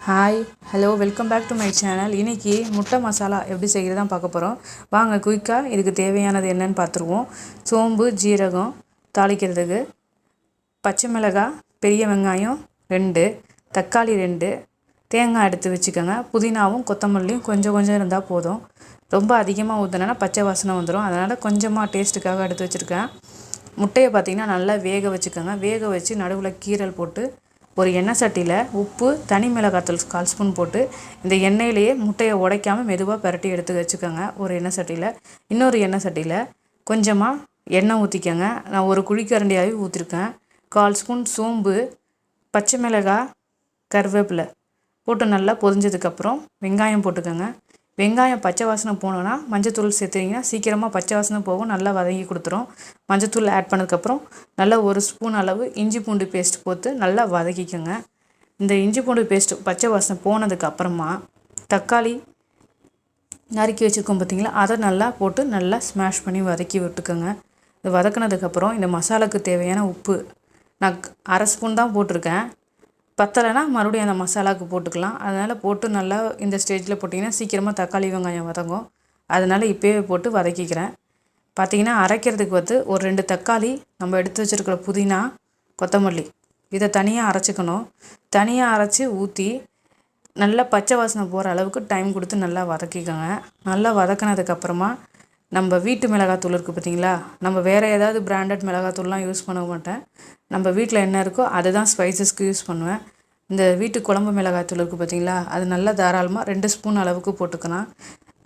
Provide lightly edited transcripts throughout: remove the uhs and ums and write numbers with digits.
Hi hello welcome back to my channel. இன்றைக்கி முட்டை மசாலா எப்படி செய்கிறது தான் பார்க்க போகிறோம். வாங்க குயிக்காக இதுக்கு தேவையானது என்னன்னு பார்த்துருவோம். சோம்பு, ஜீரகம் தாளிக்கிறதுக்கு, பச்சை மிளகாய், பெரிய வெங்காயம் 2, தக்காளி 2, தேங்காய் எடுத்து வச்சுக்கோங்க. புதினாவும் கொத்தமல்லியும் கொஞ்சம் கொஞ்சம் இருந்தால் போதும். ரொம்ப அதிகமாக ஊற்றினா பச்சை வாசனை வந்துடும். அதனால் கொஞ்சமாக டேஸ்ட்டுக்காக எடுத்து வச்சுருக்கேன். முட்டையை பார்த்திங்கன்னா நல்லா வேக வச்சுக்கோங்க. வேக வச்சு நடுவில் கீரல் போட்டு ஒரு எண்ணெய் சட்டியில் உப்பு, தனி மிளகாத்தூள் 1/4 ஸ்பூன் போட்டு இந்த எண்ணெயிலேயே முட்டையை உடைக்காமல் மெதுவாக பரட்டி எடுத்து வச்சுக்கோங்க. ஒரு எண்ணெய் சட்டியில் இன்னொரு எண்ணெய் சட்டியில் கொஞ்சமாக எண்ணெய் ஊற்றிக்கோங்க. நான் ஒரு குழிக்கரண்டியாகவே ஊற்றிருக்கேன். 1/4 ஸ்பூன் சோம்பு, பச்சை மிளகாய், கருவேப்பிலை போட்டு நல்லா பொரிஞ்சதுக்கப்புறம் வெங்காயம் போட்டுக்கோங்க. வெங்காயம் பச்சை வாசனை போனோன்னா மஞ்சத்தூள் சேர்த்துட்டிங்கன்னா சீக்கிரமாக பச்சை வாசனை போகும், நல்லா வதங்கி கொடுத்துரும். மஞ்சத்தூள் ஆட் பண்ணதுக்கப்புறம் நல்லா 1 ஸ்பூன் அளவு இஞ்சி பூண்டு பேஸ்ட் போட்டு நல்லா வதக்கிக்கோங்க. இந்த இஞ்சி பூண்டு பேஸ்ட்டு பச்சை வாசனை போனதுக்கப்புறமா தக்காளி நறுக்கி வச்சுருக்கோம் பார்த்திங்களா, அதை நல்லா போட்டு நல்லா ஸ்மாஷ் பண்ணி வதக்கி விட்டுக்கோங்க. இது வதக்கினதுக்கப்புறம் இந்த மசாலாவுக்கு தேவையான உப்பு நான் 1/2 ஸ்பூன் தான் போட்டிருக்கேன். பத்தலைன்னா மறுபடியும் அந்த மசாலாவுக்கு போட்டுக்கலாம். அதனால் போட்டு நல்லா இந்த ஸ்டேஜில் போட்டிங்கன்னா சீக்கிரமாக தக்காளி வெங்காயம் வதங்கும். அதனால் இப்போயே போட்டு வதக்கிக்கிறேன். பார்த்திங்கன்னா அரைக்கிறதுக்கு ஒரு 2 தக்காளி, நம்ம எடுத்து வச்சுருக்கிற புதினா, கொத்தமல்லி இதை தனியாக அரைச்சிக்கணும். தனியாக அரைச்சி ஊற்றி நல்லா பச்சை வாசனை போகிற அளவுக்கு டைம் கொடுத்து நல்லா வதக்கிக்கோங்க. நல்லா வதக்கினதுக்கப்புறமா நம்ம வீட்டு மிளகாத்தூள் இருக்குது பார்த்திங்களா, நம்ம வேறு ஏதாவது பிராண்டட் மிளகாத்தூள்லாம் யூஸ் பண்ண மாட்டேன். நம்ம வீட்டில் என்ன இருக்கோ அதை தான் ஸ்பைசஸ்க்கு யூஸ் பண்ணுவேன். இந்த வீட்டு குழம்பு மிளகாத்தூள் இருக்குது பார்த்திங்களா, அது நல்லா தாராளமாக 2 ஸ்பூன் அளவுக்கு போட்டுக்கலாம்.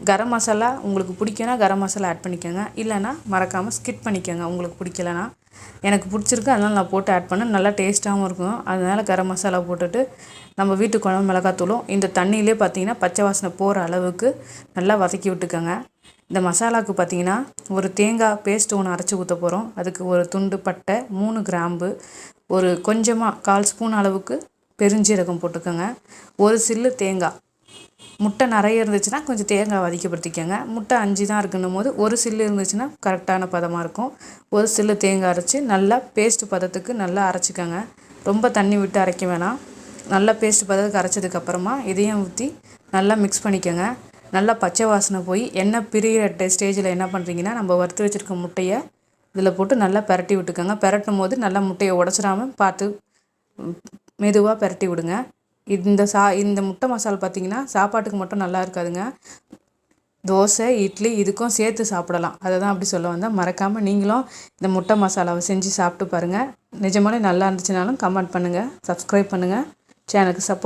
கரம் மசாலா உங்களுக்கு பிடிக்குன்னா கரம் மசாலா ஆட் பண்ணிக்கோங்க. இல்லைனா மறக்காமல் ஸ்கிப் பண்ணிக்கோங்க உங்களுக்கு பிடிக்கலனா. எனக்கு பிடிச்சிருக்கு, அதனால் நான் போட்டு ஆட் பண்ணேன். நல்லா டேஸ்ட்டாகவும் இருக்கும். அதனால் கரம் மசாலா போட்டுட்டு நம்ம வீட்டு குழம்பு மிளகாத்தூளும் இந்த தண்ணியிலே பார்த்திங்கன்னா பச்சை வாசனை போகிற அளவுக்கு நல்லா வதக்கி விட்டுக்கோங்க. இந்த மசாலாவுக்கு பார்த்திங்கன்னா ஒரு தேங்காய் பேஸ்ட்டு ஒன்று அரைச்சி ஊற்ற போகிறோம். அதுக்கு ஒரு துண்டு பட்டை, 3 கிராம்பு, ஒரு கொஞ்சமாக 1/4 ஸ்பூன் அளவுக்கு பெருஞ்சீரகம் போட்டுக்கோங்க. ஒரு சில்லு தேங்காய். முட்டை நிறைய இருந்துச்சுன்னா கொஞ்சம் தேங்காய் வதக்கப்படுத்திக்கோங்க. முட்டை 5 தான் இருக்குன்னும் போது ஒரு சில்லு இருந்துச்சுன்னா கரெக்டான பதமாக இருக்கும். ஒரு சில்லு தேங்காய் அரைச்சி நல்லா பேஸ்ட்டு பதத்துக்கு நல்லா அரைச்சிக்கோங்க. ரொம்ப தண்ணி விட்டு அரைக்க வேணாம். நல்லா பேஸ்ட்டு பதத்துக்கு அரைச்சதுக்கப்புறமா இதையும் ஊற்றி நல்லா மிக்ஸ் பண்ணிக்கோங்க. நல்லா பச்சை வாசனை போய் எண்ணெய் பிரிகிற ஸ்டேஜில் என்ன பண்ணுறீங்கன்னா, நம்ம வறுத்து வச்சுருக்க முட்டையை இதில் போட்டு நல்லா பரட்டி விட்டுக்கோங்க. பரட்டும் போது நல்லா முட்டையை உடச்சிடாமல் பார்த்து மெதுவாக பரட்டி விடுங்க. இந்த முட்டை மசாலா பார்த்திங்கன்னா சாப்பாட்டுக்கு மட்டும் நல்லா இருக்காதுங்க, தோசை, இட்லி இதுக்கும் சேர்த்து சாப்பிடலாம். அதை தான் அப்படி சொல்ல வந்தேன். மறக்காமல் நீங்களும் இந்த முட்டை மசாலாவை செஞ்சு சாப்பிட்டு பாருங்கள். நிஜமாலே நல்லா இருந்துச்சுனாலும் கமெண்ட் பண்ணுங்கள், சப்ஸ்கிரைப் பண்ணுங்கள், சேனலுக்கு சப்போர்ட்